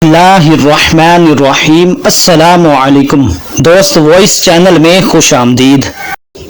اللہ الرحمن الرحیم۔ السلام علیکم دوست، وائس چینل میں خوش آمدید۔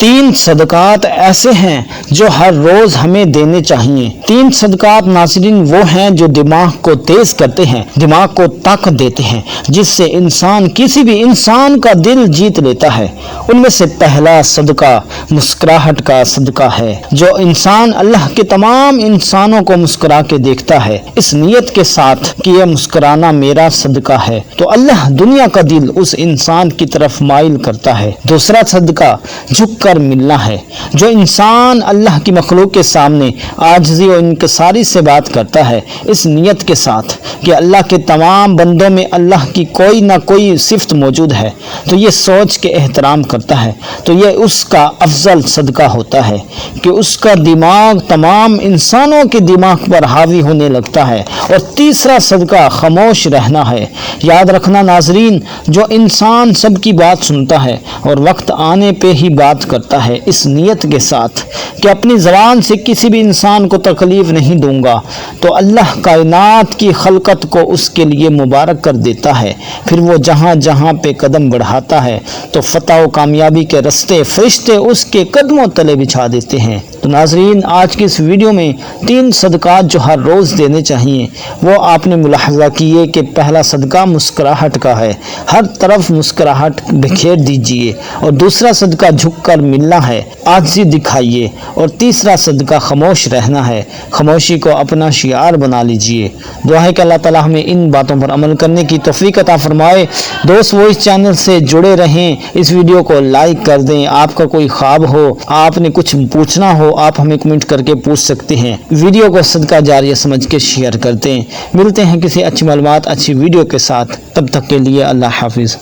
3 صدقات ایسے ہیں جو ہر روز ہمیں دینے چاہیے۔ 3 صدقات ناظرین وہ ہیں جو دماغ کو تیز کرتے ہیں، دماغ کو طاقت دیتے ہیں، جس سے انسان کسی بھی انسان کا دل جیت لیتا ہے۔ ان میں سے پہلا صدقہ مسکراہٹ کا صدقہ ہے، جو انسان اللہ کے تمام انسانوں کو مسکرا کے دیکھتا ہے اس نیت کے ساتھ کہ یہ مسکرانا میرا صدقہ ہے، تو اللہ دنیا کا دل اس انسان کی طرف مائل کرتا ہے۔ دوسرا صدقہ جھک کر ملنا ہے، جو انسان اللہ کی مخلوق کے سامنے عاجزی و انکساری سے بات کرتا ہے اس نیت کے ساتھ کہ اللہ کے تمام بندوں میں اللہ کی کوئی نہ کوئی صفت موجود ہے، تو یہ سوچ کے احترام کرتا ہے، تو یہ اس کا افضل صدقہ ہوتا ہے کہ اس کا دماغ تمام انسانوں کے دماغ پر حاوی ہونے لگتا ہے۔ اور تیسرا صدقہ خاموش رہنا ہے۔ یاد رکھنا ناظرین، جو انسان سب کی بات سنتا ہے اور وقت آنے پہ ہی بات کرتا ہے اس نیت کے ساتھ کہ اپنی زبان سے کسی بھی انسان کو تکلیف نہیں دوں گا، تو اللہ کائنات کی خلقت کو اس کے لیے مبارک کر دیتا ہے۔ پھر وہ جہاں جہاں پہ قدم بڑھاتا ہے تو فتح و کامیابی کے رستے فرشتے اس کے قدموں تلے بچھا دیتے ہیں۔ تو ناظرین، آج کی اس ویڈیو میں 3 صدقات جو ہر روز دینے چاہیے وہ آپ نے ملاحظہ کیے کہ پہلا صدقہ مسکراہٹ کا ہے، ہر طرف مسکراہٹ بکھیر دیجئے، اور دوسرا صدقہ جھک کر ملنا ہے، عاجزی دکھائیے، اور تیسرا صدقہ خاموش رہنا ہے، خاموشی کو اپنا شعار بنا لیجئے۔ دعا ہے کہ اللہ تعالی ہمیں ان باتوں پر عمل کرنے کی توفیق عطا فرمائے۔ دوست، وہ اس چینل سے جڑے رہیں، اس ویڈیو کو لائک کر دیں۔ آپ کا کوئی خواب ہو، آپ نے کچھ پوچھنا ہو، آپ ہمیں کمنٹ کر کے پوچھ سکتے ہیں۔ ویڈیو کو صدقہ جاریہ سمجھ کے شیئر کرتے ہیں۔ ملتے ہیں کسی اچھی معلومات، اچھی ویڈیو کے ساتھ، تب تک کے لیے اللہ حافظ۔